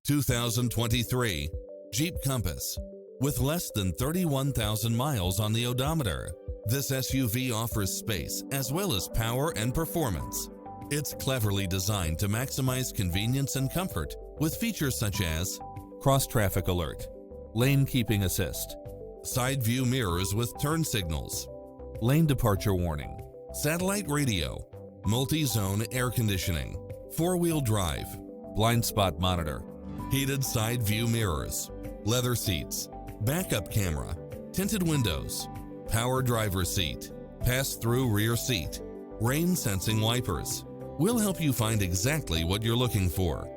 2023 Jeep Compass. With less than 31,000 miles on the odometer, this SUV offers space as well as power and performance. It's cleverly designed to maximize convenience and comfort with features such as cross-traffic alert, lane keeping assist, side view mirrors with turn signals, lane departure warning, satellite radio, multi-zone air conditioning, four-wheel drive, blind spot monitor, heated side view mirrors, leather seats, backup camera, tinted windows, power driver's seat, pass-through rear seat, rain sensing wipers. We'll help you find exactly what you're looking for.